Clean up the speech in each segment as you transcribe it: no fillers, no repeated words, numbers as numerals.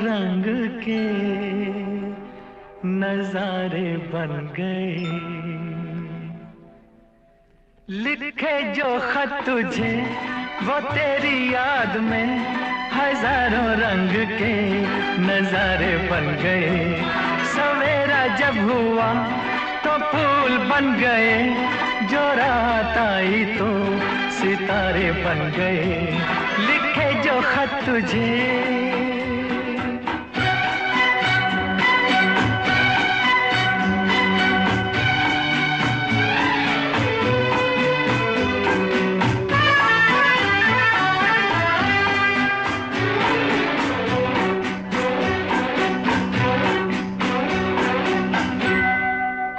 रंग के नजारे बन गए। लिखे जो खत तुझे वो तेरी याद में हजारों रंग के नजारे बन गए। सवेरा जब हुआ तो फूल बन गए, जो रात आई तो सितारे बन गए। लिखे जो खत तुझे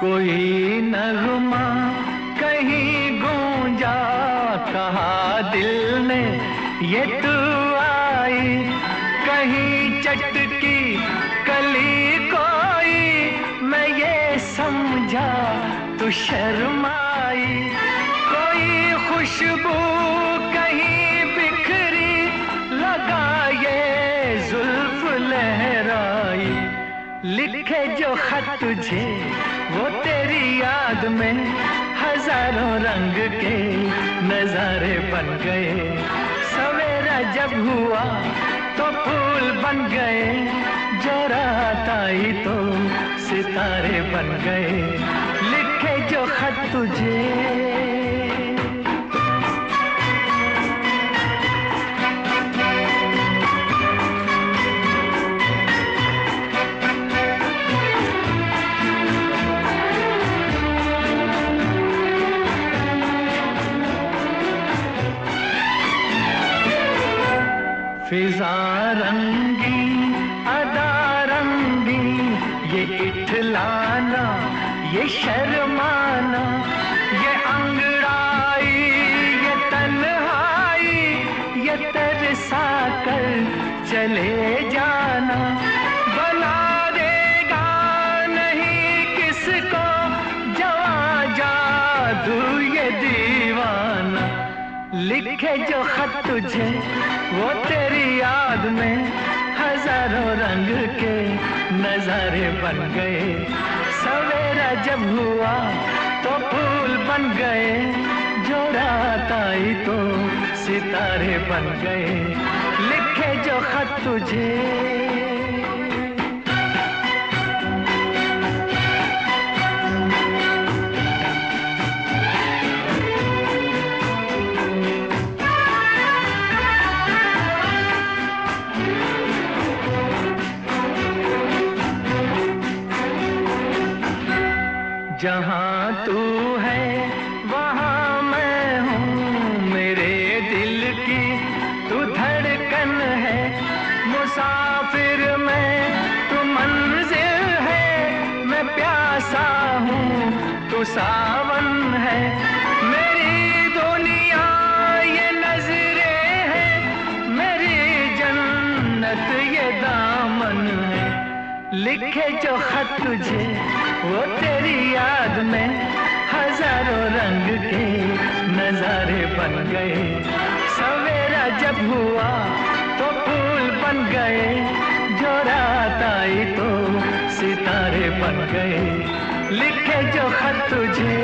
कोई नगमा कहीं गूंजा, कहा दिल ने ये तू आई। कहीं चटकी कली कोई, मैं ये समझा तू शर्माई। कोई खुशबू कहीं बिखरी, लगा ये जुल्फ लहराई। लिखे जो खत तुझे वो तेरी याद में हजारों रंग के नजारे बन गए। सवेरा जब हुआ तो फूल बन गए, जो रात आई तो सितारे बन गए। लिखे जो खत तुझे फिजा रंगी अदा रंगी, ये इठलाना ये शर्माना, ये अंगड़ाई ये तन्हाई, ये तरसा कर चले जाना। बना देगा नहीं किसको जवां जादू ये दीवाना। लिखे जो खत तुझे वो तेरी याद में हजारों रंग के नजारे बन गए। सवेरा जब हुआ तो फूल बन गए, जो रात आई तो सितारे बन गए। लिखे जो खत तुझे जहाँ तू है वहाँ मैं हूँ, मेरे दिल की तू धड़कन है। मुसाफिर मैं तू मंजिल है, मैं प्यासा हूँ तू सावन है। मेरी दुनिया ये नजरें हैं, मेरी जन्नत ये दामन है। लिखे जो खत तुझे वो तेरी याद में हजारों रंग के नजारे बन गए। सवेरा जब हुआ तो फूल बन गए, जो रात आई तो सितारे बन गए। लिखे जो खत तुझे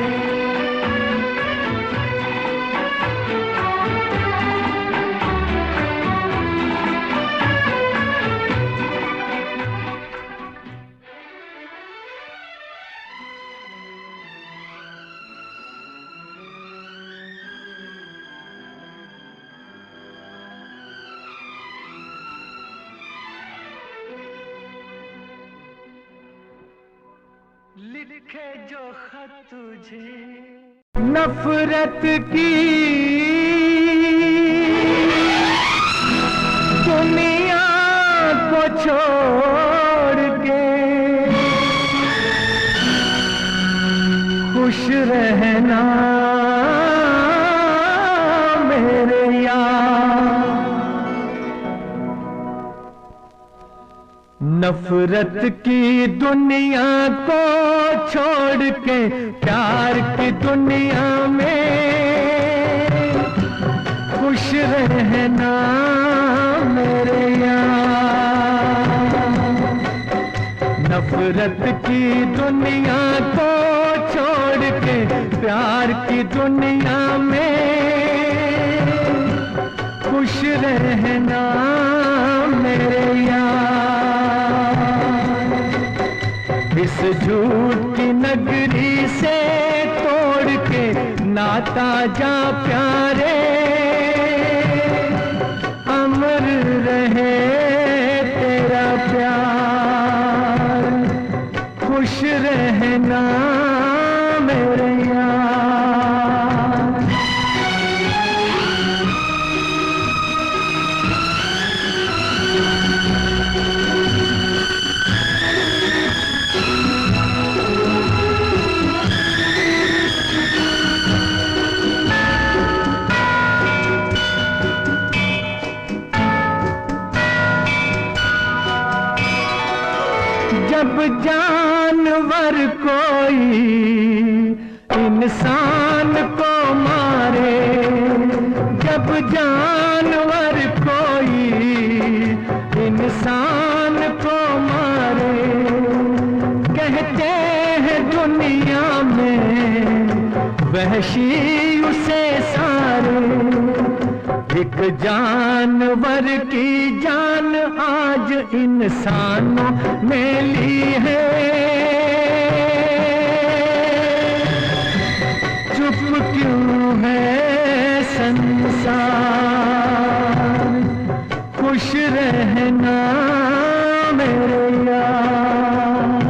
लिखे जो खत तुझे नफरत की दुनिया को छोड़ के खुश रहना मेरे यार। नफरत की दुनिया को छोड़ के प्यार की दुनिया में खुश रहना मेरे यार। नफरत की दुनिया को छोड़ के प्यार की दुनिया में खुश रहना मेरे यार। इस झूठ की नगरी से तोड़ के नाता जा प्यारे, अमर रहे तेरा प्यार, खुश रहना मेरे यार। जब जानवर कोई इंसान को मारे, जब जानवर कोई इंसान को मारे, कहते हैं दुनिया में वहशी उसे सारे। एक जानवर की जान आज इंसानों ने ली है, चुप क्यों है संसार, खुश रहना मेरे यार।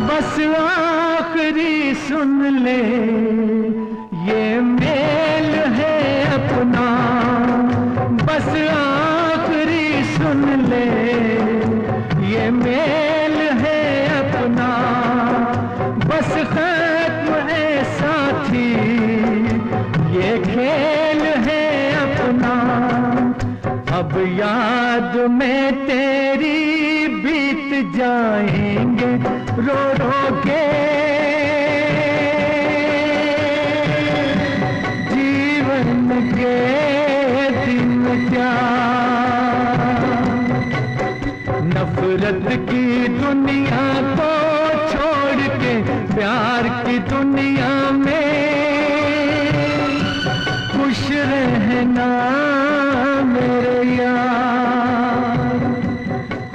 बस आखिरी सुन ले ये मेल है अपना, बस आखिरी सुन ले ये मेल है अपना, बस खत्म है साथी ये खेल है अपना। अब याद में तेरी बीत जाएंगे रो रो के जीवन के दिन क्या। नफरत की दुनिया को छोड़ के प्यार की दुनिया में खुश रहना मेरे यार,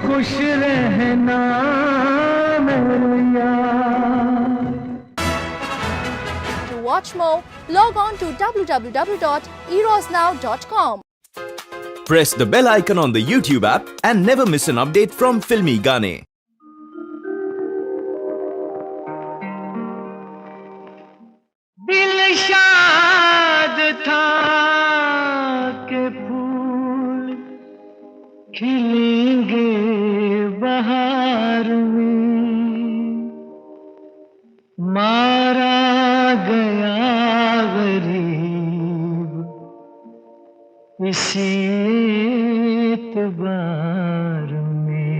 खुश रहना मेरे यार। To watch more, log on to www.erosnow.com. Press the bell icon on the YouTube app and never miss an update from Filmy Gaane. दिल शाद था के फूल खिलेंगे बहार में, मारा गया गरीब इसी एतबार में।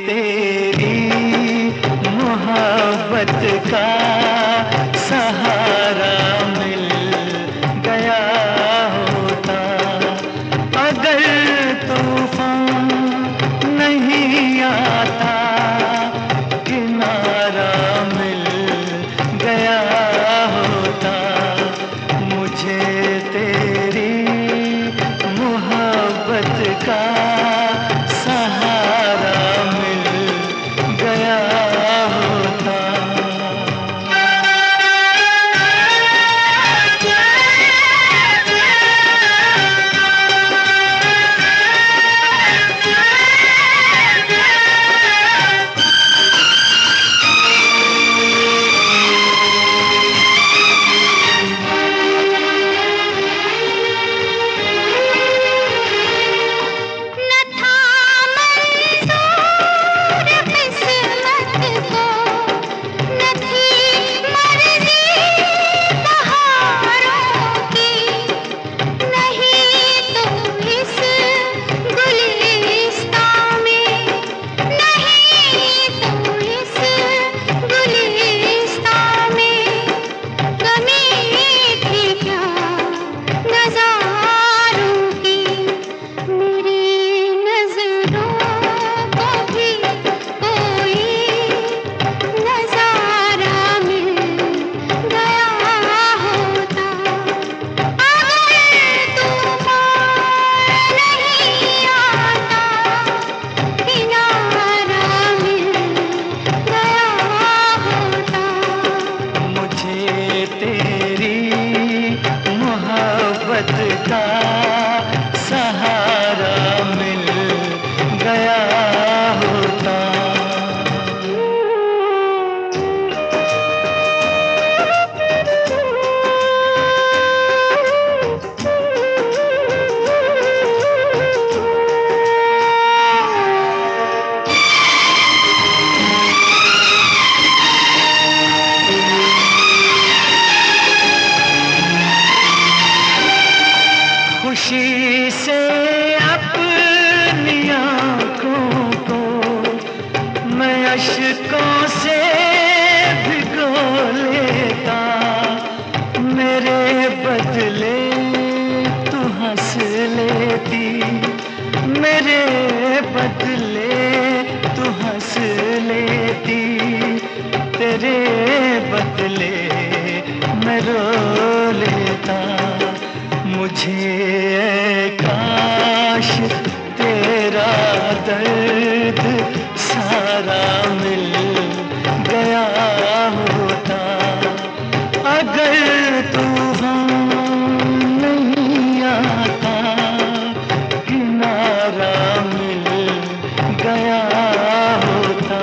तेरी मोहब्बत का सहारा बदले मैं रो लेता। मुझे काश तेरा दर्द सारा मिल गया होता। अगर तूफान नहीं आता, किनारा मिल गया होता।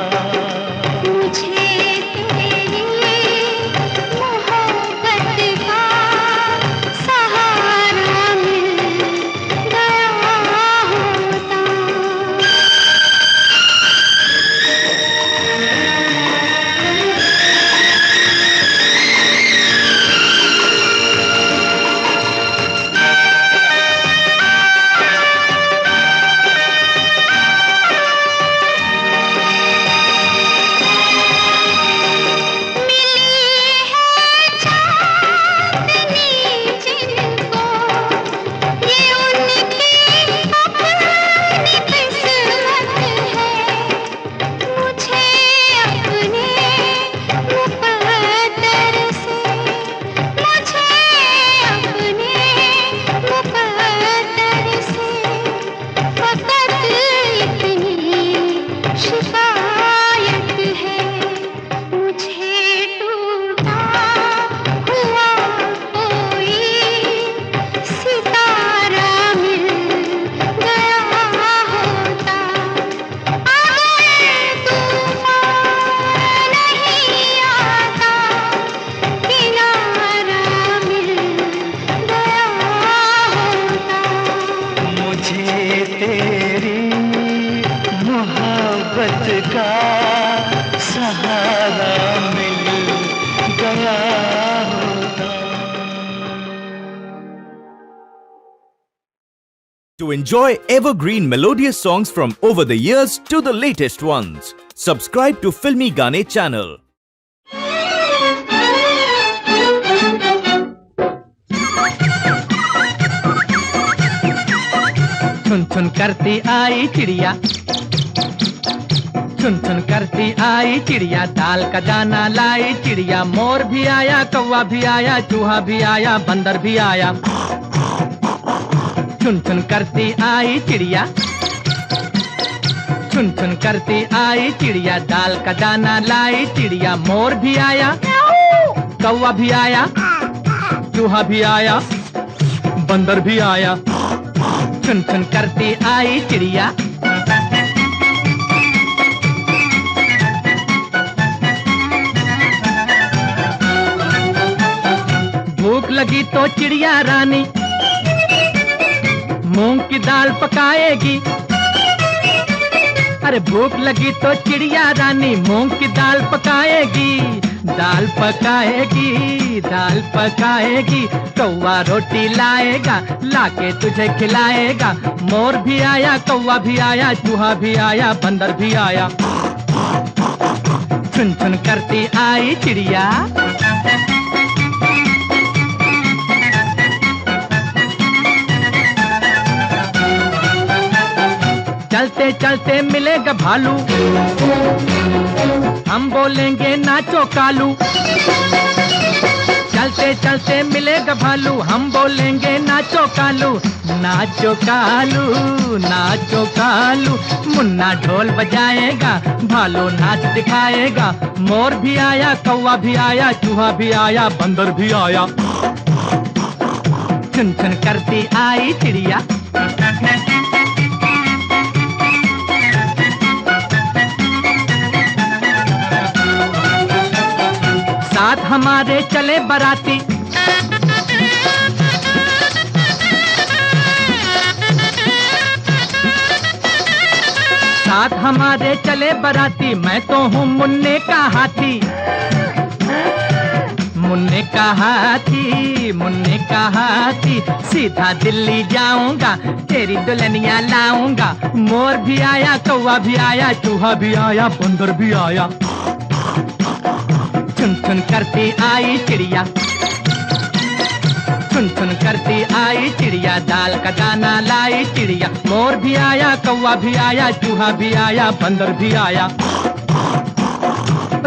मुझे तेरी मोहब्बत का सहारा मिल गया होता। का सहारा मिल गया होता। To enjoy evergreen melodious songs from over the years to the latest ones, subscribe to Filmy Gaane channel. छुन छुन करती आई चिड़िया, छुन छुन करती आई चिड़िया, दाल का दाना लाई चिड़िया। मोर भी आया, कौवा भी आया, चूहा भी आया, बंदर भी आया। छुन छुन करती आई चिड़िया, छुन छुन करती आई चिड़िया, दाल का दाना लाई चिड़िया। मोर भी आया, कौवा भी आया, चूहा भी आया, बंदर भी आया। छुन छुन करती आई चिड़िया। भूख लगी तो चिड़िया रानी मूंग की दाल पकाएगी। अरे भूख लगी तो चिड़िया रानी मूंग की दाल पकाएगी। दाल पकाएगी, दाल पकाएगी। कौवा रोटी लाएगा, लाके तुझे खिलाएगा। मोर भी आया, कौवा भी आया, चूहा भी आया, बंदर भी आया। छुन छुन करती आई चिड़िया। चलते चलते मिलेगा भालू, हम बोलेंगे नाचो कालू। चलते चलते मिलेगा भालू, हम बोलेंगे नाचो कालू। नाचो कालू, नाचो कालू। मुन्ना ढोल बजाएगा, भालू नाच दिखाएगा। मोर भी आया, कौवा भी आया, चूहा भी आया, बंदर भी आया। छुन छुन करती आई चिड़िया। साथ हमारे चले बराती, साथ हमारे चले बराती। मैं तो हूँ मुन्ने का हाथी, मुन्ने का हाथी, मुन्ने का हाथी। सीधा दिल्ली जाऊंगा, तेरी दुल्हनिया लाऊंगा। मोर भी आया, कौवा भी आया, चूहा भी आया, बंदर भी आया। छुन छुन करती आई चिड़िया, छुन छुन करती आई चिड़िया, दाल का दाना लाई चिड़िया। मोर भी आया, कौवा भी आया, चूहा भी आया, बंदर भी आया।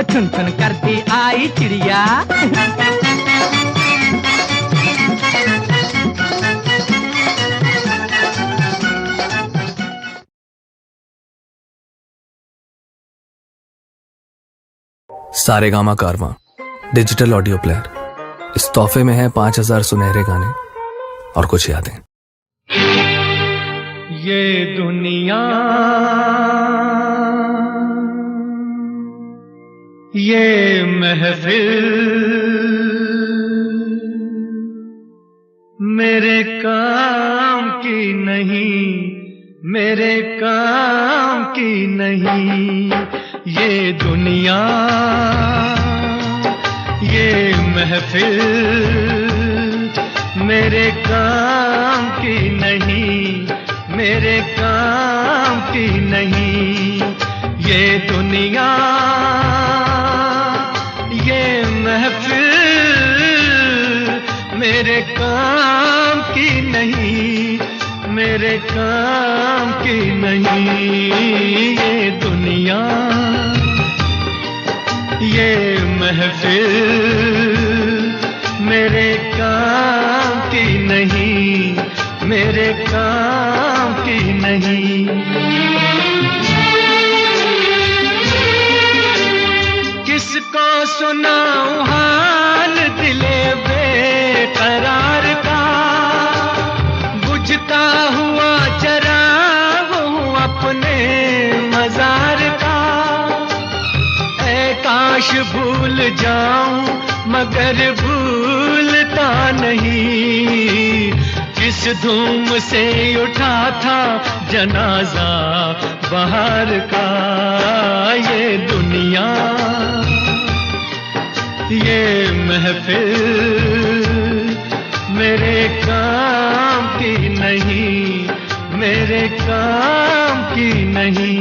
चुन चुन करती आई चिड़िया। सारेगामा कारवां डिजिटल ऑडियो प्लेयर। इस तोहफे में है 5000 सुनहरे गाने और कुछ यादें। ये दुनिया ये महफिल मेरे काम की नहीं, मेरे काम की नहीं। ये दुनिया ये महफिल मेरे काम की नहीं, मेरे काम की नहीं। ये दुनिया ये महफिल मेरे काम की नहीं, मेरे काम की नहीं। ये दुनिया ये महफिल मेरे काम की नहीं, मेरे काम की नहीं। किसको सुनाऊं हाल दिले बेकरार का, बुझता हुआ चराग हूँ अपने मजार का। ऐ काश भूल जाऊं मगर भूलता नहीं, किस धूम से उठा था जनाजा बाहर का। ये दुनिया ये महफिल मेरे काम की नहीं, मेरे काम की नहीं।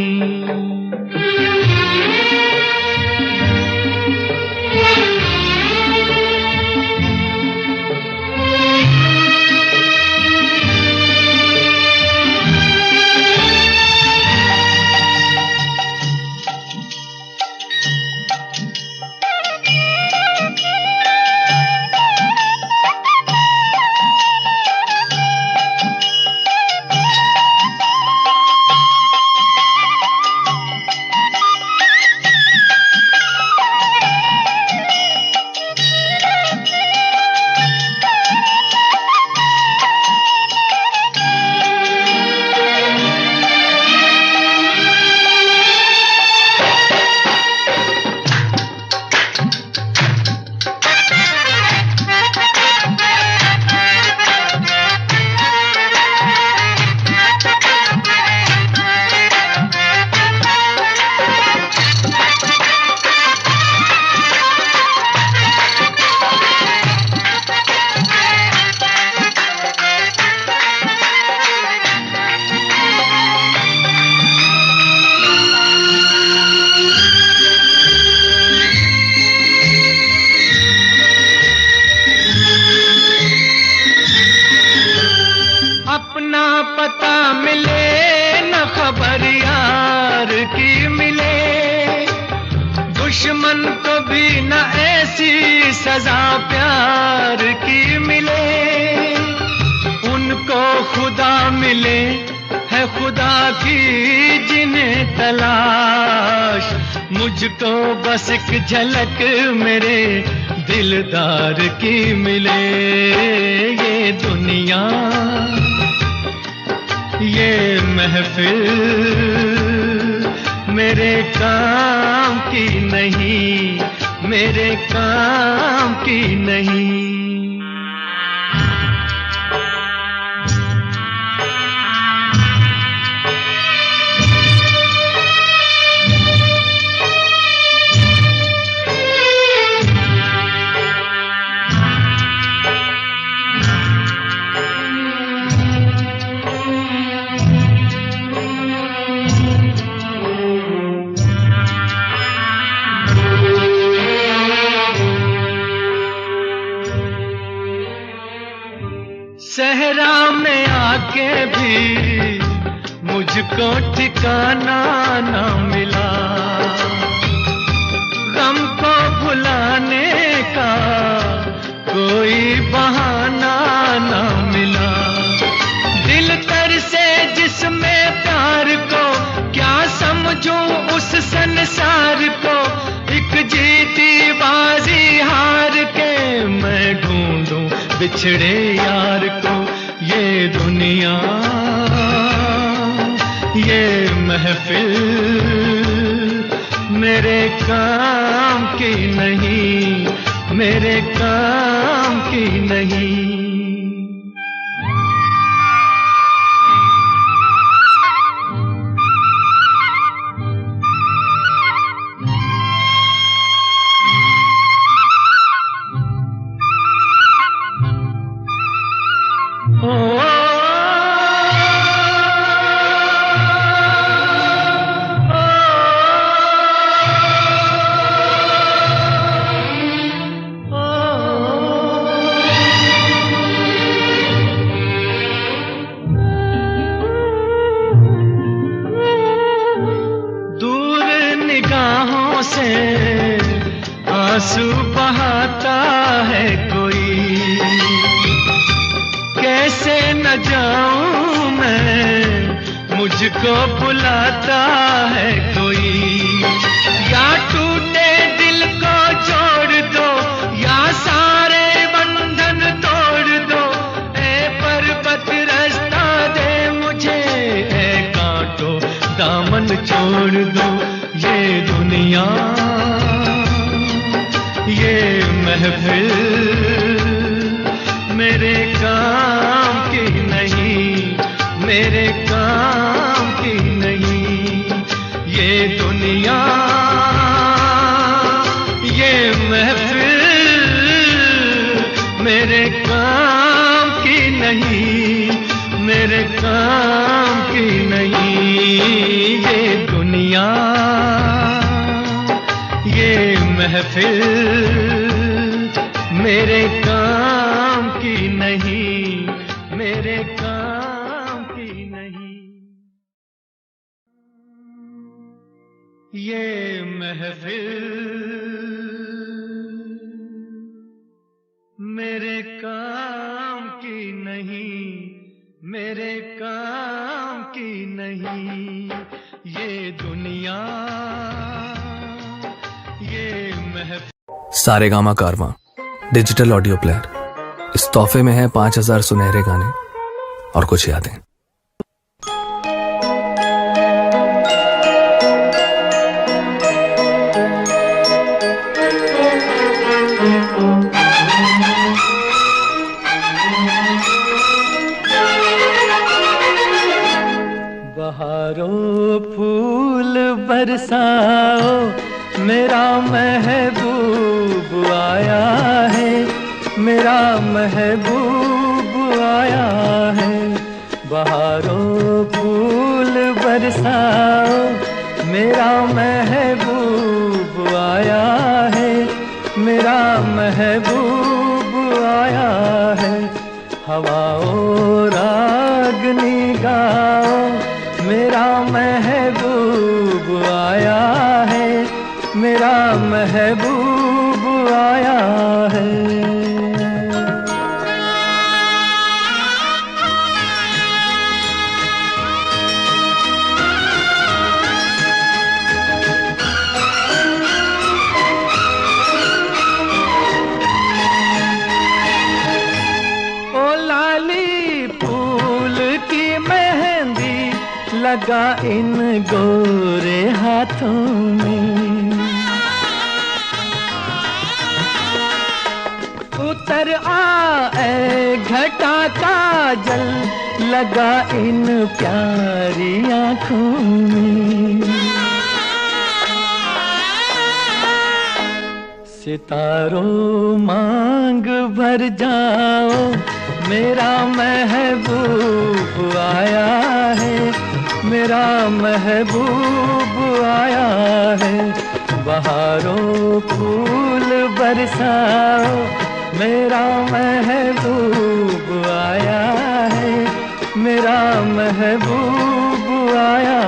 अपना पता मिले न खबर यार की मिले, दुश्मन को भी न ऐसी सजा प्यार की मिले। उनको खुदा मिले है खुदा की जिन्हें तलाश, मुझको बस एक झलक मेरे दिलदार की मिले। ये दुनिया ये महफिल मेरे काम की नहीं, मेरे काम की नहीं। सहरा में आके भी मुझको ठिकाना ना मिला, बिछड़े यार को ये दुनिया, ये महफिल मेरे काम की नहीं, मेरे काम की नहीं। से आंसू बहाता है कोई, कैसे न जाऊं मैं, मुझको बुलाता है कोई। या टूटे दिल को जोड़ दो, या सारे बंधन तोड़ दो, ए पर्वत रास्ता दे मुझे, ए कांटो दामन छोड़ दो। ये दुनिया, ये महफिल मेरे काम की नहीं, मेरे काम की नहीं। ये दुनिया, ये महफिल मेरे काम की नहीं, मेरे काम की नहीं। ये दुनिया, ये महफिल मेरे काम की नहीं, मेरे काम की नहीं। ये महफिल मेरे काम की नहीं, मेरे काम की नहीं। ये दुनिया, ये महफिल। सारेगामा कारवां डिजिटल ऑडियो प्लेयर। इस तोहफे में है 5000 सुनहरे गाने और कुछ यादें। बहारों फूल बरसाओ, मेरा महबूब आया है, मेरा महबूब आया है। बहारों फूल बरसाओ, मेरा महबूब आया है, मेरा महबूब आया है। हवाओं रागनी गाओ, मेरा महबूब आया है, मेरा महबूब आया है। ओ लाली फूल की मेहंदी लगा इन गोरे हाथों में, उतर आए घटा का जल लगा इन प्यारी आँखों में। सितारों मांग भर जाओ, मेरा महबूब आया है, मेरा महबूब आया है। बहारों फूल बरसाओ, मेरा महबूब आया है, मेरा महबूब आया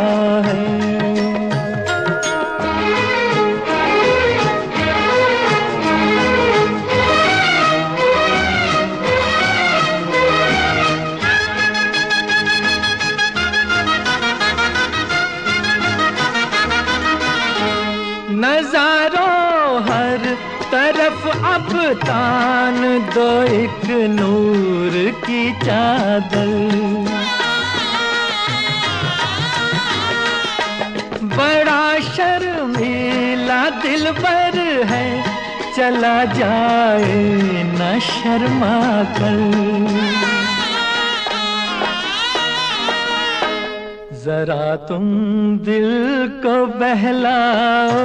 है। नजारों हर तरफ अब तान दो एक नूर की चादर, बड़ा शर्मीला दिलबर है, चला जाए न शर्मा कर। जरा तुम दिल को बहलाओ,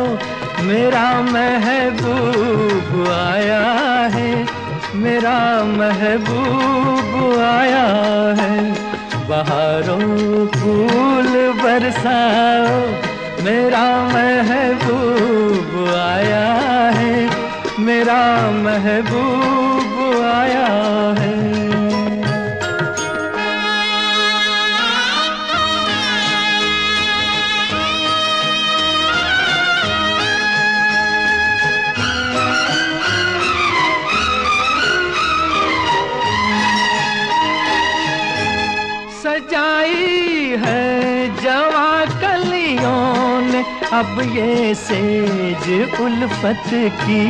मेरा महबूब आया है, मेरा महबूब आया है। बहारों फूल बरसाओ, मेरा महबूब आया है, मेरा महबूब आया है। सजाई है जवा कलियों ने अब ये सेज उल्फत की,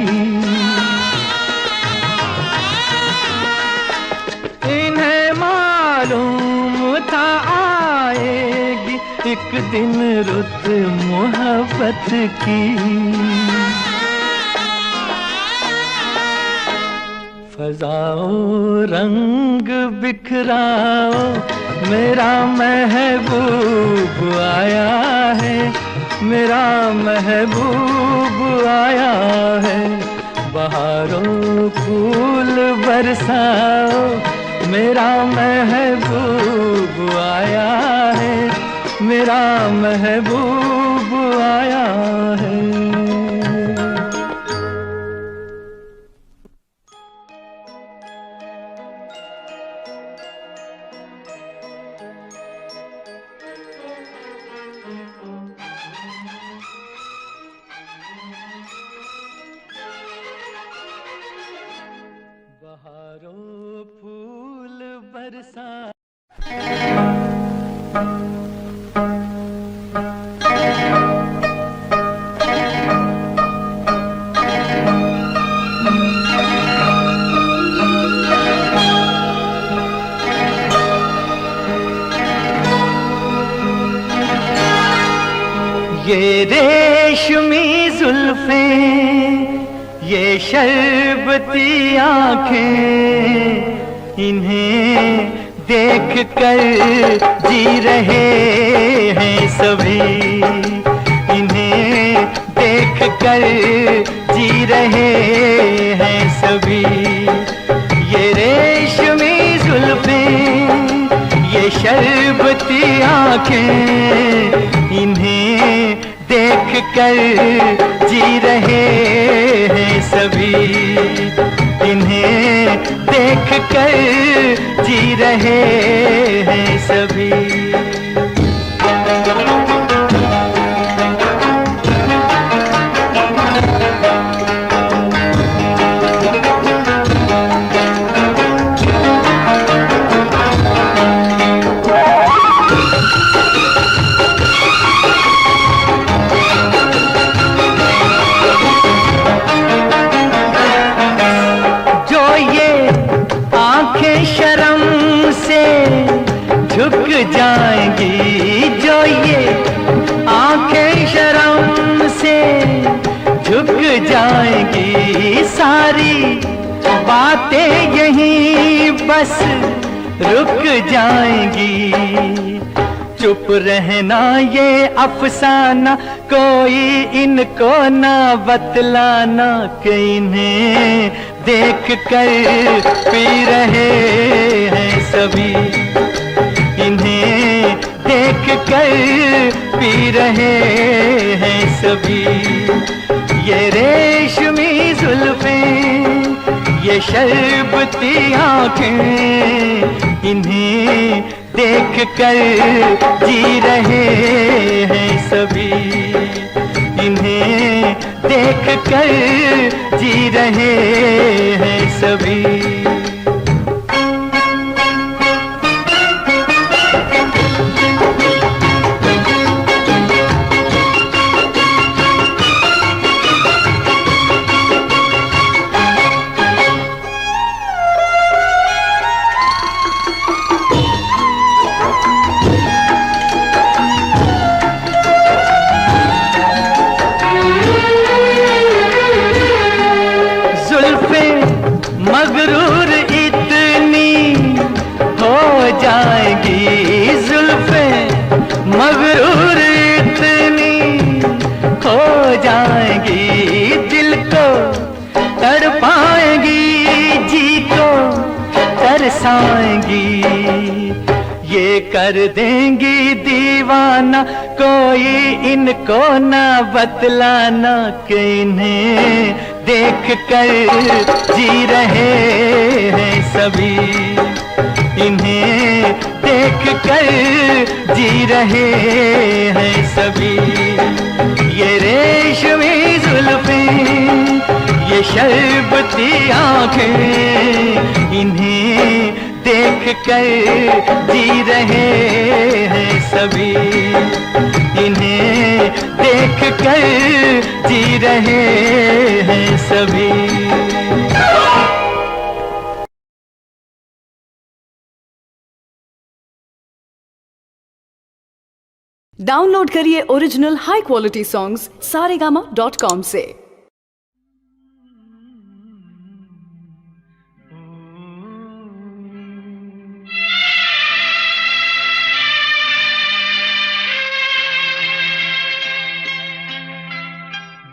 इन्हें मालूम था आएगी एक दिन रुत मोहब्बत की। फजाओ रंग बिखराओ, मेरा महबूब आया है, मेरा महबूब आया है। बहारों फूल बरसाओ, मेरा महबूब आया है, मेरा महबूब आया है। बहारों फूल बरसा। ये रेशमी जुल्फें, ये शर्बती आँखें, इन्हें देख कर जी रहे हैं सभी, इन्हें देख कर जी रहे हैं सभी। ये रेशमी जुल्फें, ये शर्बती आँखें, इन्हें देख कर जी रहे हैं सभी, इन्हें देख कर जी रहे हैं सभी। झुक जाएंगी, जो ये आंखें शर्म से झुक जाएंगी, सारी बातें यहीं बस रुक जाएंगी। चुप रहना ये अफसाना, कोई इनको ना बतलाना, कि इन्हें देख कर पी रहे हैं सभी, इन्हें देख कर पी रहे हैं सभी। ये रेशमी जुल्फें, ये शर्बती आँखें, इन्हें देख कर जी रहे हैं सभी, इन्हें देख कर जी रहे हैं सभी। बरसाएंगी, ये कर देंगी दीवाना, कोई इनको ना बतलाना कि इन्हें देख कर जी रहे हैं सभी, इन्हें देख कर जी रहे हैं सभी। ये रेशमी जुल्फें, ये शरबती आंखें, इन्हें देख कर जी रहे हैं सभी, इन्हें देख कर जी रहे हैं सभी। डाउनलोड करिए original high quality songs saregama.com से।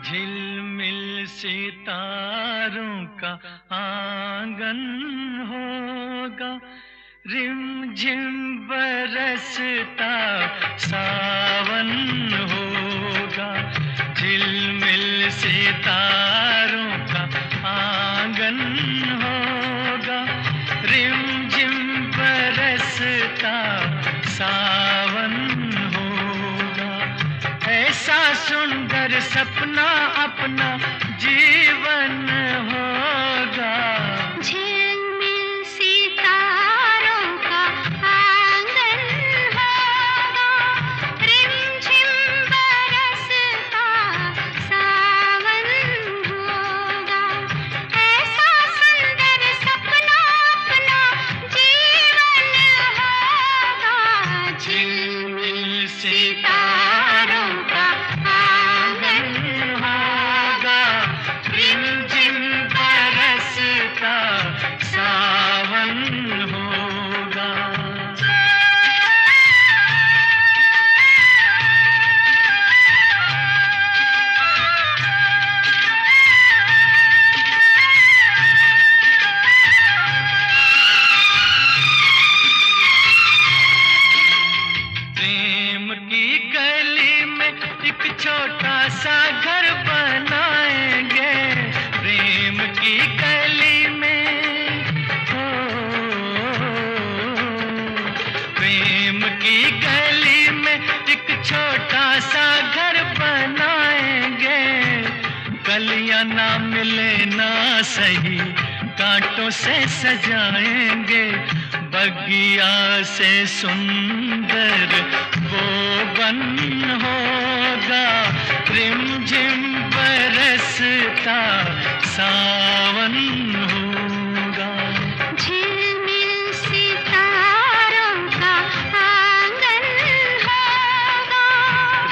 झिलमिल सितारों का आंगन होगा, रिमझिम बरसता सावन होगा। झिलमिल सितारों का आंगन होगा, रिमझिम बरसता सावन होगा। ऐसा सुंदर सपना अपना जीवन होगा। झिलमिल सितारों का आंगन होगा, रिमझिम बरसता सावन होगा। ऐसा सुंदर सपना अपना जीवन होगा। झिलमिल सितारों का आंगन होगा, रिमझिम बरसता सावन होगा। प्रेम की गली में एक छोटा सा घर बनाएंगे, प्रेम की गली में, हो प्रेम की गली में एक छोटा सा घर बनाएंगे। कलियां ना मिले ना सही, कांटों से सजाएंगे। बगिया से सुंदर वो बन होगा, रिमझिम बरसता सावन होगा। झिलमिल सितारों का आंगन होगा,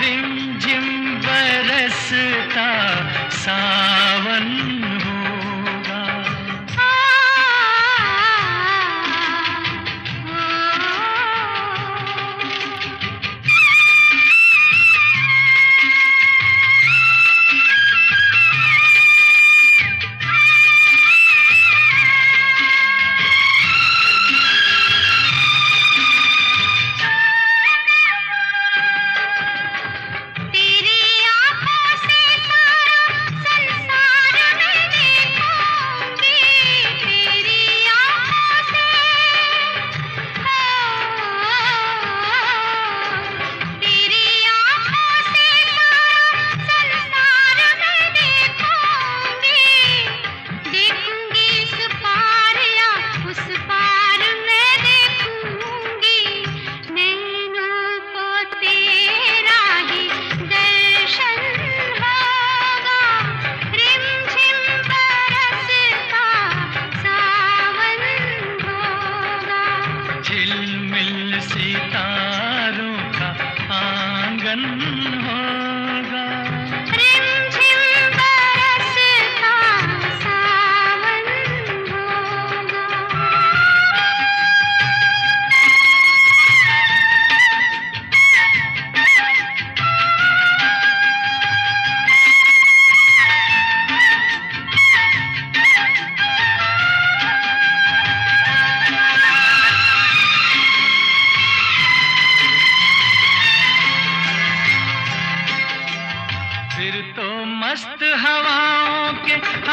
रिमझिम बरसता सावन होगा।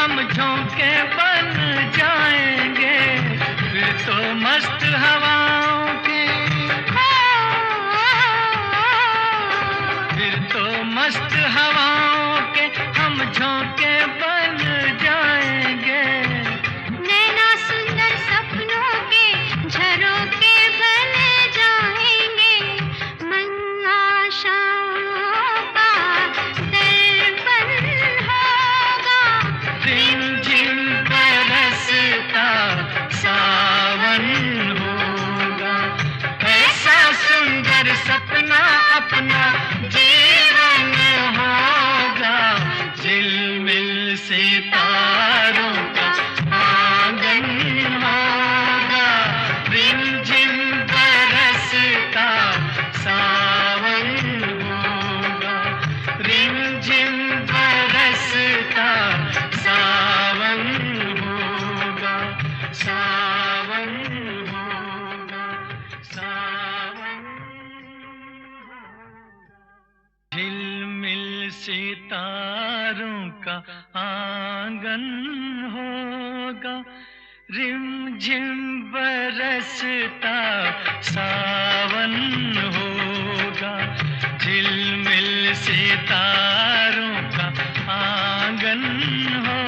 हम झोंके बन जाएंगे, फिर तो मस्त हवाओं के, फिर तो मस्त हवाओं के हम झोंके बन जाएंगे। नैना सुंदर सपनों के झरोखे बन जाएंगे, मन आशाओं का दर्पण होगा। रिमझिम बरसता सावन होगा, ऐसा सुंदर सपना अपना जीवन होगा। झिलमिल सितारों का आंगन होगा, रिमझिम बरसता सावन होगा, रिमझिम बरसता सावन होगा, सावन होगा, सावन होगा। झिलमिल सितारों का आंगन होगा, रिमझिम बरसता सावन होगा, झिलमिल सितारों का आंगन होगा।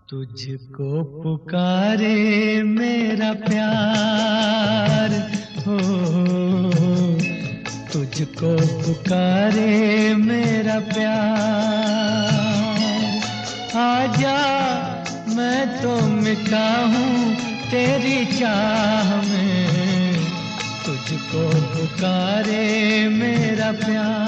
तुझको पुकारे मेरा प्यार हो, तुझको पुकारे मेरा प्यार। आजा मैं तो मिटा हूँ तेरी चाह में, तुझको पुकारे मेरा प्यार।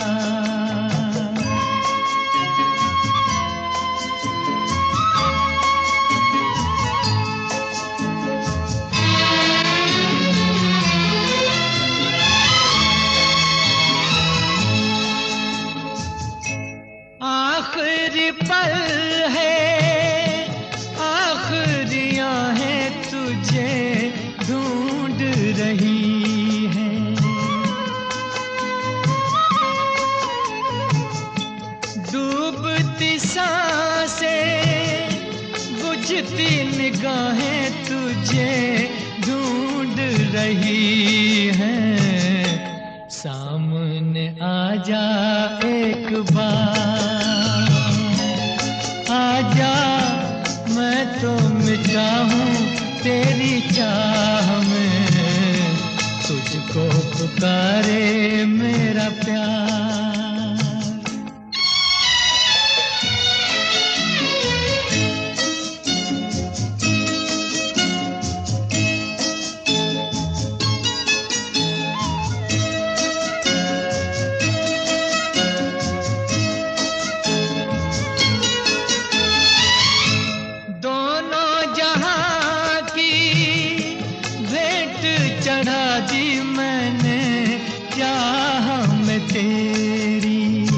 आखिरी पल है, आखिरियां हैं तुझे ढूंढ रही हैं। डूबती सांसें, बुझती निगाहें तुझे ढूंढ रही हैं। सामने आजा एक बार, आजा मैं तो मिटा हूँ तेरी चाह में, तुझको पुकारे मेरा प्यार। चढ़ा दी मैंने चाह में तेरी।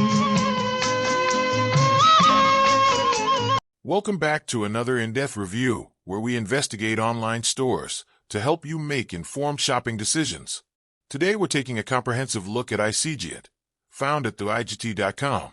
Welcome back to another in-depth review, where we investigate online stores to help you make informed shopping decisions. Today we're taking a comprehensive look at iCGIT, found at theIGT.com,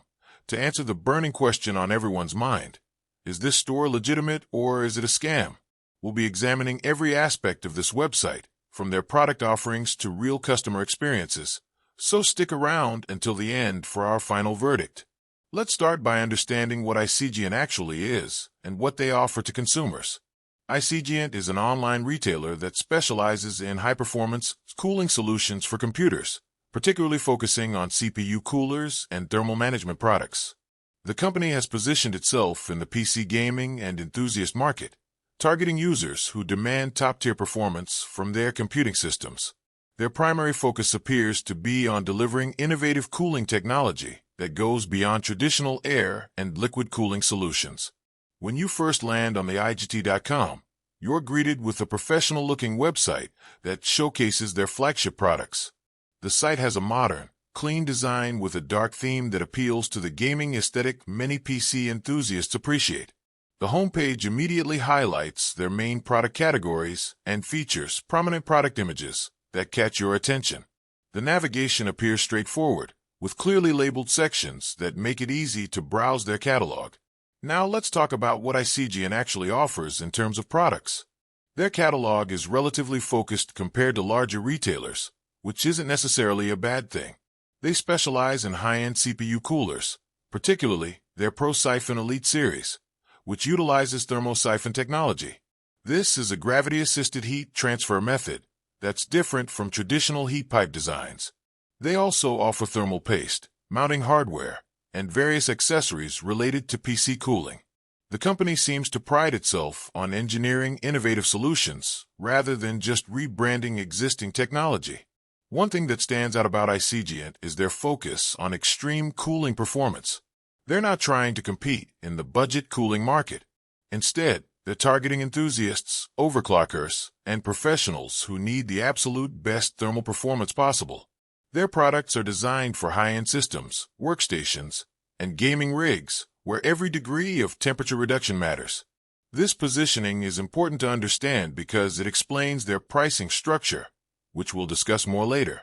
to answer the burning question on everyone's mind. Is this store legitimate or is it a scam? We'll be examining every aspect of this website, from their product offerings to real customer experiences. So stick around until the end for our final verdict. Let's start by understanding what iCGIT actually is and what they offer to consumers. iCGIT is an online retailer that specializes in high-performance cooling solutions for computers, particularly focusing on CPU coolers and thermal management products. The company has positioned itself in the PC gaming and enthusiast market, targeting users who demand top-tier performance from their computing systems. Their primary focus appears to be on delivering innovative cooling technology that goes beyond traditional air and liquid cooling solutions. When you first land on the IGT.com, you're greeted with a professional-looking website that showcases their flagship products. The site has a modern, clean design with a dark theme that appeals to the gaming aesthetic many PC enthusiasts appreciate. The homepage immediately highlights their main product categories and features prominent product images that catch your attention. The navigation appears straightforward, with clearly labeled sections that make it easy to browse their catalog. Now let's talk about what iCGN actually offers in terms of products. Their catalog is relatively focused compared to larger retailers, which isn't necessarily a bad thing. They specialize in high-end CPU coolers, particularly their ProSiphon Elite series, which utilizes thermosiphon technology. This is a gravity-assisted heat transfer method that's different from traditional heat pipe designs. They also offer thermal paste, mounting hardware, and various accessories related to PC cooling. The company seems to pride itself on engineering innovative solutions rather than just rebranding existing technology. One thing that stands out about iCGN is their focus on extreme cooling performance. They're not trying to compete in the budget cooling market. Instead, they're targeting enthusiasts, overclockers, and professionals who need the absolute best thermal performance possible. Their products are designed for high-end systems, workstations, and gaming rigs, where every degree of temperature reduction matters. This positioning is important to understand because it explains their pricing structure, which we'll discuss more later.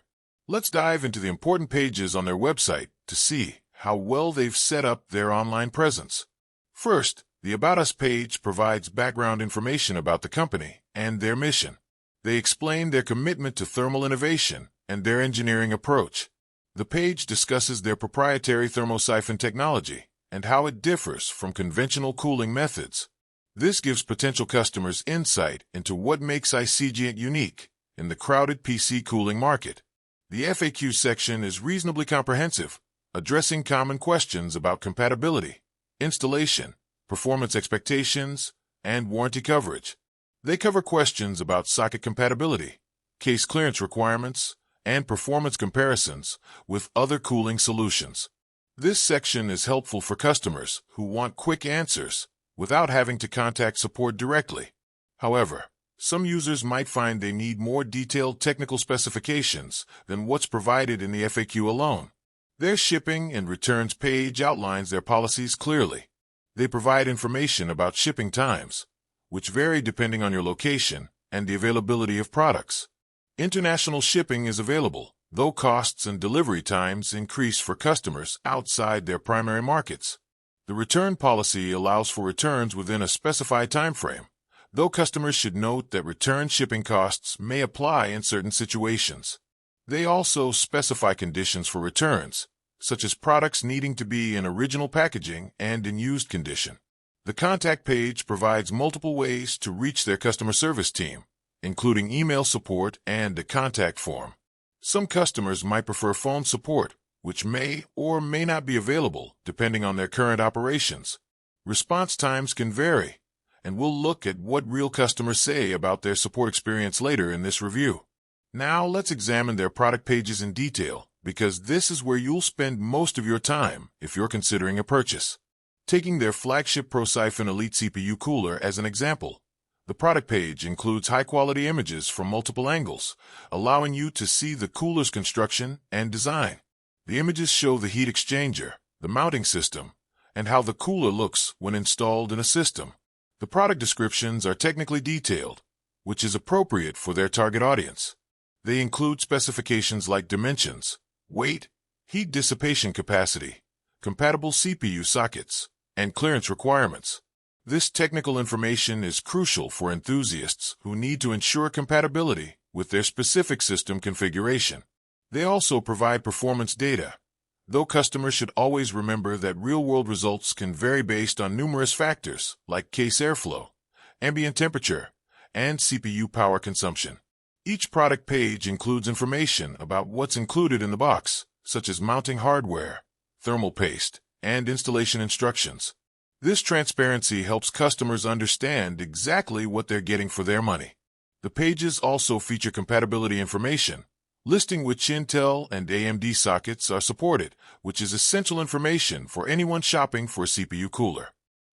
Let's dive into the important pages on their website to see how well they've set up their online presence. First, the About Us page provides background information about the company and their mission. They explain their commitment to thermal innovation and their engineering approach. The page discusses their proprietary thermosiphon technology and how it differs from conventional cooling methods. This gives potential customers insight into what makes iCGN unique in the crowded PC cooling market. The FAQ section is reasonably comprehensive, addressing common questions about compatibility, installation, performance expectations, and warranty coverage. They cover questions about socket compatibility, case clearance requirements, and performance comparisons with other cooling solutions. This section is helpful for customers who want quick answers without having to contact support directly. However, some users might find they need more detailed technical specifications than what's provided in the FAQ alone. Their shipping and returns page outlines their policies clearly. They provide information about shipping times, which vary depending on your location and the availability of products. International shipping is available, though costs and delivery times increase for customers outside their primary markets. The return policy allows for returns within a specified time frame, though customers should note that return shipping costs may apply in certain situations. They also specify conditions for returns, such as products needing to be in original packaging and in used condition. The contact page provides multiple ways to reach their customer service team, including email support and a contact form. Some customers might prefer phone support, which may or may not be available depending on their current operations. Response times can vary, and we'll look at what real customers say about their support experience later in this review. Now let's examine their product pages in detail, because this is where you'll spend most of your time if you're considering a purchase. Taking their flagship ProSiphon Elite CPU cooler as an example, the product page includes high-quality images from multiple angles, allowing you to see the cooler's construction and design. The images show the heat exchanger, the mounting system, and how the cooler looks when installed in a system. The product descriptions are technically detailed, which is appropriate for their target audience. They include specifications like dimensions, weight, heat dissipation capacity, compatible CPU sockets, and clearance requirements. This technical information is crucial for enthusiasts who need to ensure compatibility with their specific system configuration. They also provide performance data, though customers should always remember that real-world results can vary based on numerous factors like case airflow, ambient temperature, and CPU power consumption. Each product page includes information about what's included in the box, such as mounting hardware, thermal paste, and installation instructions. This transparency helps customers understand exactly what they're getting for their money. The pages also feature compatibility information, listing which Intel and AMD sockets are supported, which is essential information for anyone shopping for a CPU cooler.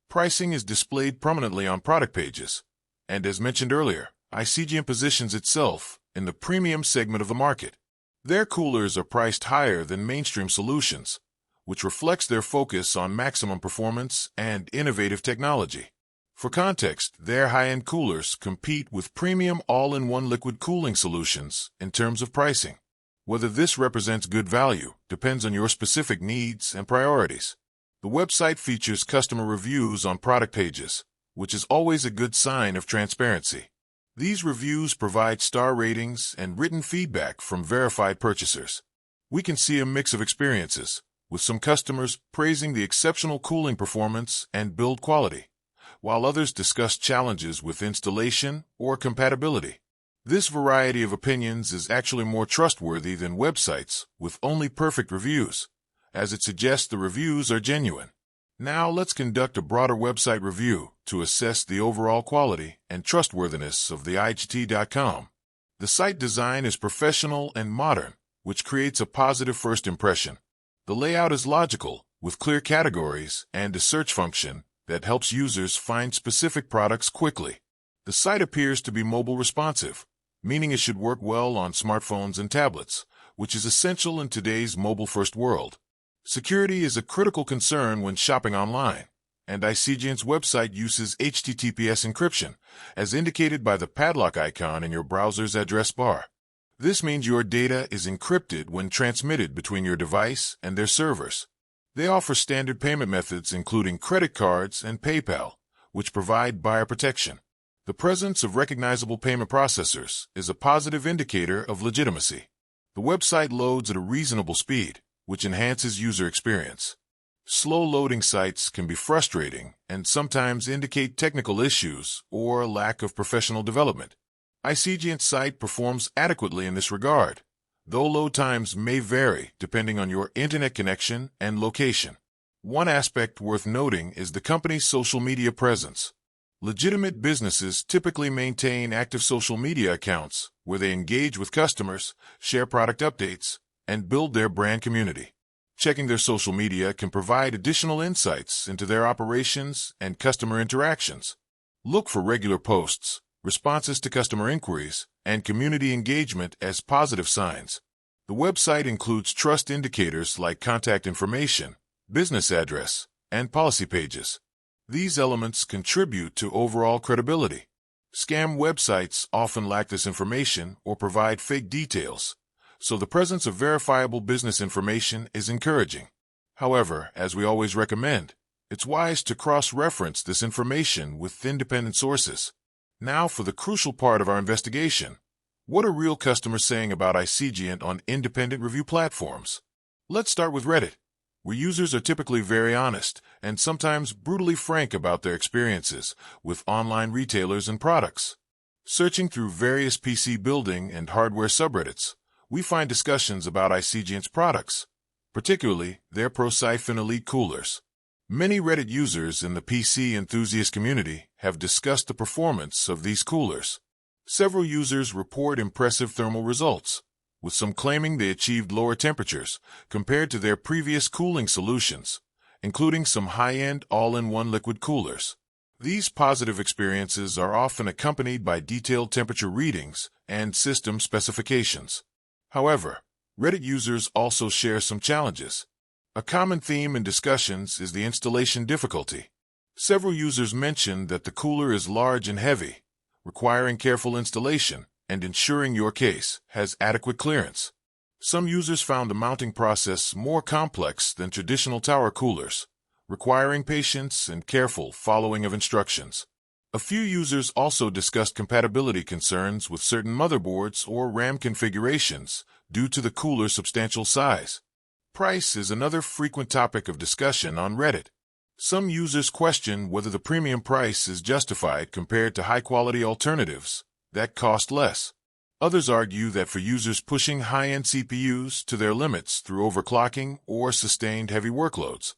Pricing is displayed prominently on product pages, and as mentioned earlier, ICGN positions itself in the premium segment of the market. Their coolers are priced higher than mainstream solutions, which reflects their focus on maximum performance and innovative technology. For context, their high-end coolers compete with premium all-in-one liquid cooling solutions in terms of pricing. Whether this represents good value depends on your specific needs and priorities. The website features customer reviews on product pages, which is always a good sign of transparency. These reviews provide star ratings and written feedback from verified purchasers. We can see a mix of experiences, with some customers praising the exceptional cooling performance and build quality, while others discuss challenges with installation or compatibility. This variety of opinions is actually more trustworthy than websites with only perfect reviews, as it suggests the reviews are genuine. Now let's conduct a broader website review to assess the overall quality and trustworthiness of the IGT.com. The site design is professional and modern, which creates a positive first impression. The layout is logical, with clear categories and a search function that helps users find specific products quickly. The site appears to be mobile responsive, meaning it should work well on smartphones and tablets, which is essential in today's mobile-first world. Security is a critical concern when shopping online, and ICGN's website uses HTTPS encryption, as indicated by the padlock icon in your browser's address bar. This means your data is encrypted when transmitted between your device and their servers. They offer standard payment methods including credit cards and PayPal, which provide buyer protection. The presence of recognizable payment processors is a positive indicator of legitimacy. The website loads at a reasonable speed, which enhances user experience. Slow loading sites can be frustrating and sometimes indicate technical issues or lack of professional development. ICGN's site performs adequately in this regard, though load times may vary depending on your internet connection and location. One aspect worth noting is the company's social media presence. Legitimate businesses typically maintain active social media accounts where they engage with customers, share product updates, and build their brand community. Checking their social media can provide additional insights into their operations and customer interactions. Look for regular posts, responses to customer inquiries, and community engagement as positive signs. The website includes trust indicators like contact information, business address, and policy pages. These elements contribute to overall credibility. Scam websites often lack this information or provide fake details, so the presence of verifiable business information is encouraging. However, as we always recommend, it's wise to cross-reference this information with independent sources. Now for the crucial part of our investigation. What are real customers saying about ICGN on independent review platforms? Let's start with Reddit, where users are typically very honest and sometimes brutally frank about their experiences with online retailers and products. Searching through various PC building and hardware subreddits, we find discussions about ICGN's products, particularly their ProSiphon Elite coolers. Many Reddit users in the PC enthusiast community have discussed the performance of these coolers. Several users report impressive thermal results, with some claiming they achieved lower temperatures compared to their previous cooling solutions, including some high-end all-in-one liquid coolers. These positive experiences are often accompanied by detailed temperature readings and system specifications. However, Reddit users also share some challenges. A common theme in discussions is the installation difficulty. Several users mention that the cooler is large and heavy, requiring careful installation and ensuring your case has adequate clearance. Some users found the mounting process more complex than traditional tower coolers, requiring patience and careful following of instructions. A few users also discussed compatibility concerns with certain motherboards or RAM configurations due to the cooler's substantial size. Price is another frequent topic of discussion on Reddit. Some users question whether the premium price is justified compared to high-quality alternatives that cost less. Others argue that for users pushing high-end CPUs to their limits through overclocking or sustained heavy workloads,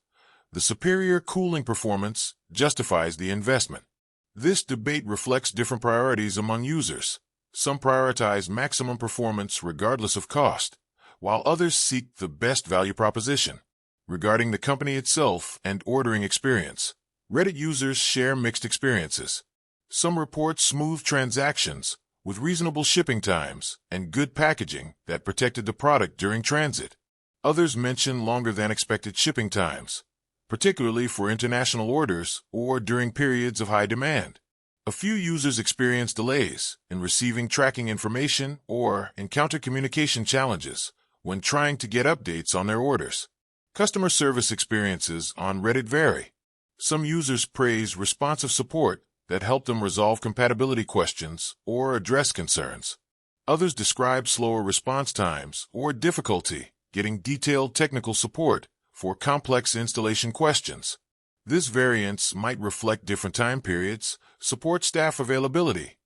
the superior cooling performance justifies the investment. This debate reflects different priorities among users. Some prioritize maximum performance regardless of cost, while others seek the best value proposition. Regarding the company itself and ordering experience, Reddit users share mixed experiences. Some report smooth transactions with reasonable shipping times and good packaging that protected the product during transit. Others mention longer than expected shipping times, particularly for international orders or during periods of high demand. A few users experience delays in receiving tracking information or encounter communication challenges when trying to get updates on their orders. Customer service experiences on Reddit vary. Some users praise responsive support that helped them resolve compatibility questions or address concerns. Others describe slower response times or difficulty getting detailed technical support for complex installation questions. This variance might reflect different time periods, support staff availability,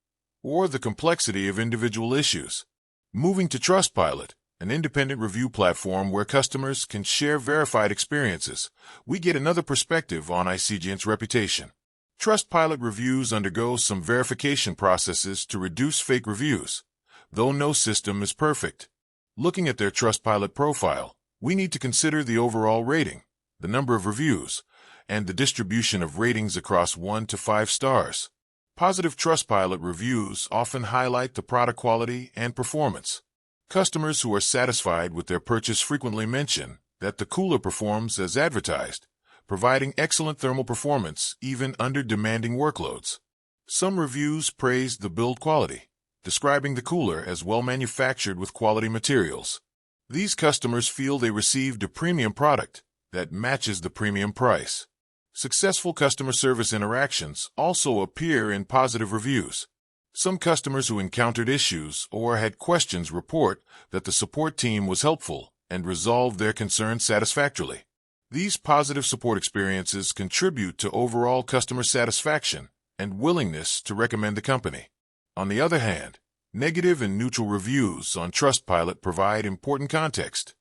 or the complexity of individual issues. Moving to Trustpilot, an independent review platform where customers can share verified experiences, we get another perspective on iCGNT's reputation. Trustpilot reviews undergo some verification processes to reduce fake reviews, though no system is perfect. Looking at their Trustpilot profile, we need to consider the overall rating, the number of reviews, and the distribution of ratings across 1 to 5 stars. Positive Trustpilot reviews often highlight the product quality and performance. Customers who are satisfied with their purchase frequently mention that the cooler performs as advertised, providing excellent thermal performance even under demanding workloads. Some reviews praise the build quality, describing the cooler as well manufactured with quality materials. These customers feel they received a premium product that matches the premium price. Successful customer service interactions also appear in positive reviews. Some customers who encountered issues or had questions report that the support team was helpful and resolved their concerns satisfactorily. These positive support experiences contribute to overall customer satisfaction and willingness to recommend the company. On the other hand, negative and neutral reviews on Trustpilot provide important context.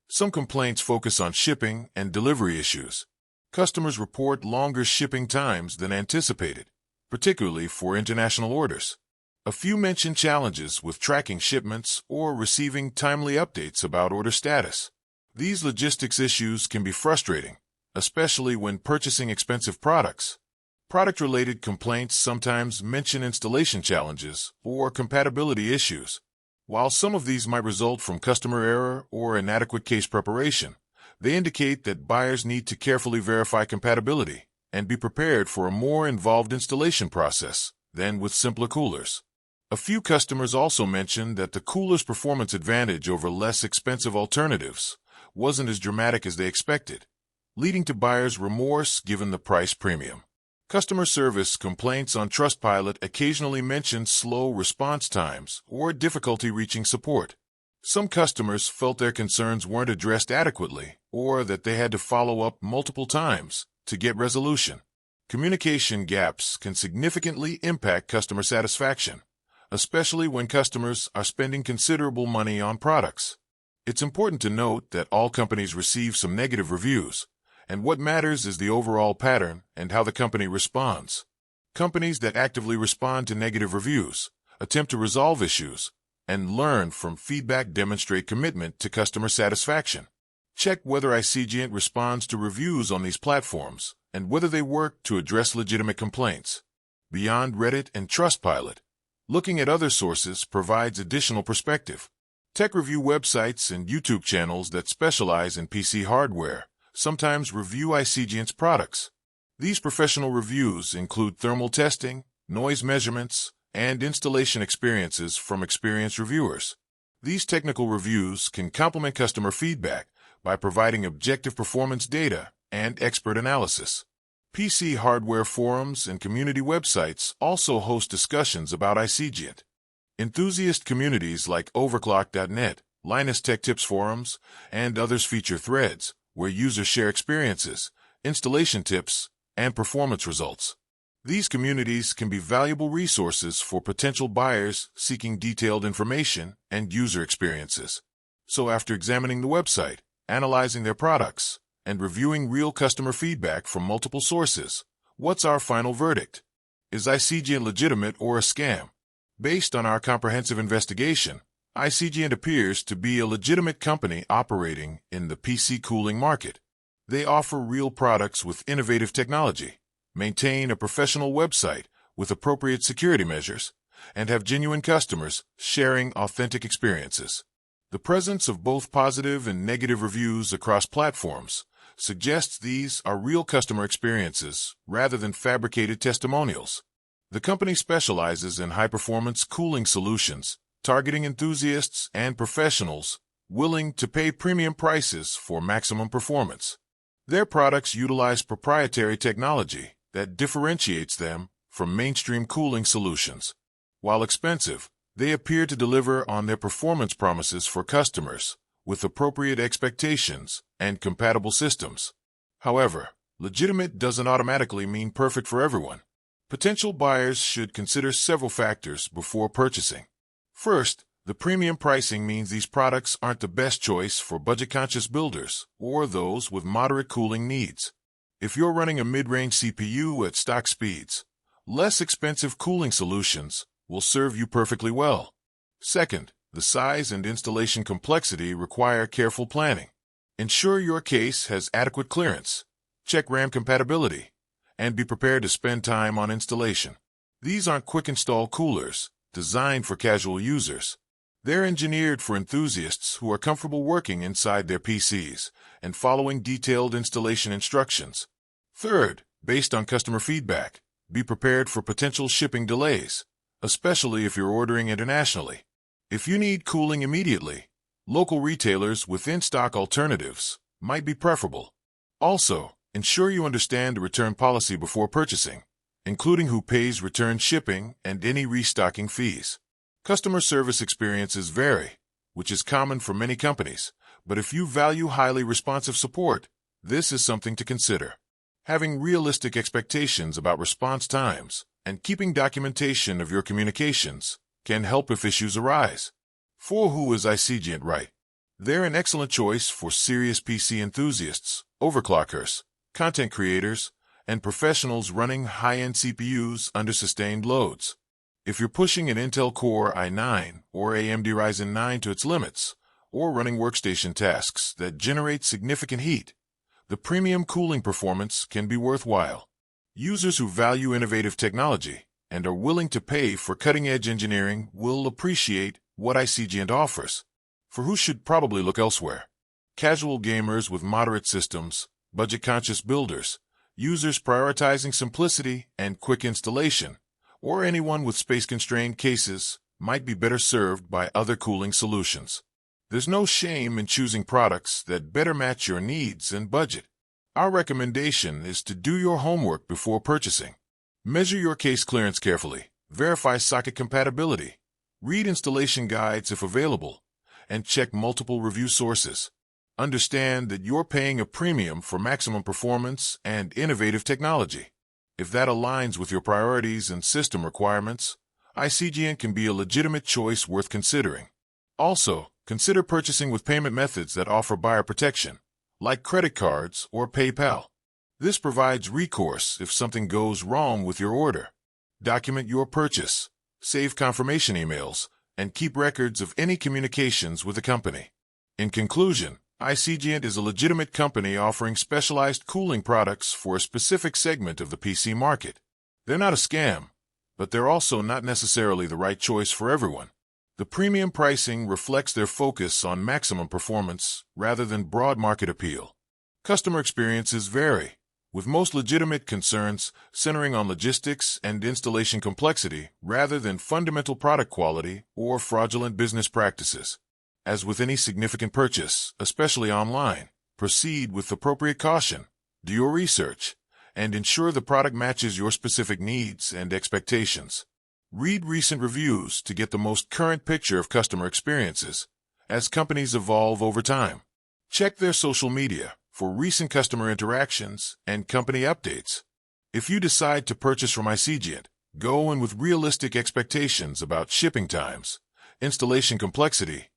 Some complaints focus on shipping and delivery issues. Customers report longer shipping times than anticipated, particularly for international orders. A few mention challenges with tracking shipments or receiving timely updates about order status. These logistics issues can be frustrating, especially when purchasing expensive products. Product-related complaints sometimes mention installation challenges or compatibility issues. While some of these might result from customer error or inadequate case preparation, they indicate that buyers need to carefully verify compatibility and be prepared for a more involved installation process than with simpler coolers. A few customers also mentioned that the cooler's performance advantage over less expensive alternatives wasn't as dramatic as they expected, leading to buyers' remorse given the price premium. Customer service complaints on Trustpilot occasionally mention slow response times or difficulty reaching support. Some customers felt their concerns weren't addressed adequately or that they had to follow up multiple times to get resolution. Communication gaps can significantly impact customer satisfaction, especially when customers are spending considerable money on products. It's important to note that all companies receive some negative reviews, and what matters is the overall pattern and how the company responds. Companies that actively respond to negative reviews, attempt to resolve issues, and learn from feedback demonstrate commitment to customer satisfaction. Check whether iCGNT responds to reviews on these platforms and whether they work to address legitimate complaints. Beyond Reddit and Trustpilot, looking at other sources provides additional perspective. Tech review websites and YouTube channels that specialize in PC hardware sometimes review iCGNT's products. These professional reviews include thermal testing, noise measurements, and installation experiences from experienced reviewers. These technical reviews can complement customer feedback by providing objective performance data and expert analysis. PC hardware forums and community websites also host discussions about iCGNT. Enthusiast communities like Overclock.net, Linus Tech Tips forums, and others feature threads where users share experiences, installation tips, and performance results. These communities can be valuable resources for potential buyers seeking detailed information and user experiences. So after examining the website, analyzing their products, and reviewing real customer feedback from multiple sources, what's our final verdict? Is iCGNT legitimate or a scam? Based on our comprehensive investigation, iCGent appears to be a legitimate company operating in the PC cooling market. They offer real products with innovative technology, maintain a professional website with appropriate security measures, and have genuine customers sharing authentic experiences. The presence of both positive and negative reviews across platforms suggests these are real customer experiences rather than fabricated testimonials. The company specializes in high-performance cooling solutions, targeting enthusiasts and professionals willing to pay premium prices for maximum performance. Their products utilize proprietary technology that differentiates them from mainstream cooling solutions. While expensive, they appear to deliver on their performance promises for customers with appropriate expectations and compatible systems. However, legitimate doesn't automatically mean perfect for everyone. Potential buyers should consider several factors before purchasing. First, the premium pricing means these products aren't the best choice for budget-conscious builders or those with moderate cooling needs. If you're running a mid-range CPU at stock speeds, less expensive cooling solutions will serve you perfectly well. Second, the size and installation complexity require careful planning. Ensure your case has adequate clearance, check RAM compatibility, and be prepared to spend time on installation. These aren't quick-install coolers designed for casual users. They're engineered for enthusiasts who are comfortable working inside their PCs and following detailed installation instructions. Third, based on customer feedback, be prepared for potential shipping delays, especially if you're ordering internationally. If you need cooling immediately, local retailers with in-stock alternatives might be preferable. Also, ensure you understand the return policy before purchasing, including who pays return shipping and any restocking fees. Customer service experiences vary, which is common for many companies, but if you value highly responsive support, this is something to consider. Having realistic expectations about response times and keeping documentation of your communications can help if issues arise. For who is iCGent right? They're an excellent choice for serious PC enthusiasts, overclockers, content creators, and professionals running high-end CPUs under sustained loads. If you're pushing an Intel Core i9 or AMD Ryzen 9 to its limits, or running workstation tasks that generate significant heat, the premium cooling performance can be worthwhile. Users who value innovative technology and are willing to pay for cutting-edge engineering will appreciate what iCGent offers. For who should probably look elsewhere? Casual gamers with moderate systems, budget-conscious builders, users prioritizing simplicity and quick installation, or anyone with space-constrained cases might be better served by other cooling solutions. There's no shame in choosing products that better match your needs and budget. Our recommendation is to do your homework before purchasing. Measure your case clearance carefully, verify socket compatibility, read installation guides if available, and check multiple review sources. Understand that you're paying a premium for maximum performance and innovative technology. If that aligns with your priorities and system requirements, iCGent can be a legitimate choice worth considering. Also, consider purchasing with payment methods that offer buyer protection, like credit cards or PayPal. This provides recourse if something goes wrong with your order. Document your purchase, save confirmation emails, and keep records of any communications with the company. In conclusion, iCGent is a legitimate company offering specialized cooling products for a specific segment of the PC market. They're not a scam, but they're also not necessarily the right choice for everyone. The premium pricing reflects their focus on maximum performance rather than broad market appeal. Customer experiences vary, with most legitimate concerns centering on logistics and installation complexity rather than fundamental product quality or fraudulent business practices. As with any significant purchase, especially online, proceed with appropriate caution, do your research, and ensure the product matches your specific needs and expectations. Read recent reviews to get the most current picture of customer experiences as companies evolve over time. Check their social media for recent customer interactions and company updates. If you decide to purchase from iCGent, go in with realistic expectations about shipping times, installation complexity,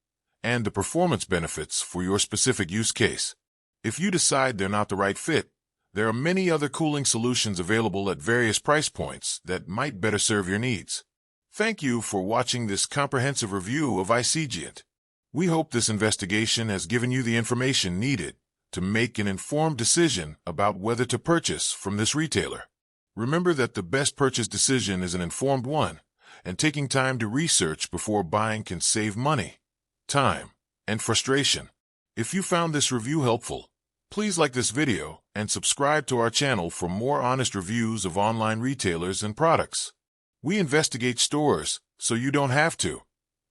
and the performance benefits for your specific use case. If you decide they're not the right fit, there are many other cooling solutions available at various price points that might better serve your needs. Thank you for watching this comprehensive review of iCGIANT. We hope this investigation has given you the information needed to make an informed decision about whether to purchase from this retailer. Remember that the best purchase decision is an informed one, and taking time to research before buying can save money, time, and frustration. If you found this review helpful, please like this video and subscribe to our channel for more honest reviews of online retailers and products. We investigate stores so you don't have to,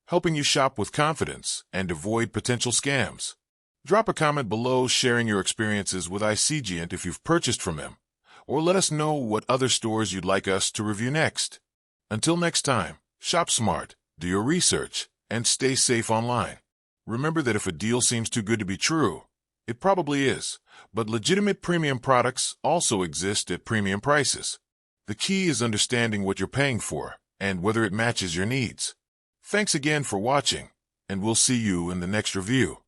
helping you shop with confidence and avoid potential scams. Drop a comment below sharing your experiences with iCGIANT if you've purchased from them, or let us know what other stores you'd like us to review next. Until next time, shop smart, do your research, and stay safe online. Remember that if a deal seems too good to be true, it probably is, but legitimate premium products also exist at premium prices. The key is understanding what you're paying for and whether it matches your needs. Thanks again for watching, and we'll see you in the next review.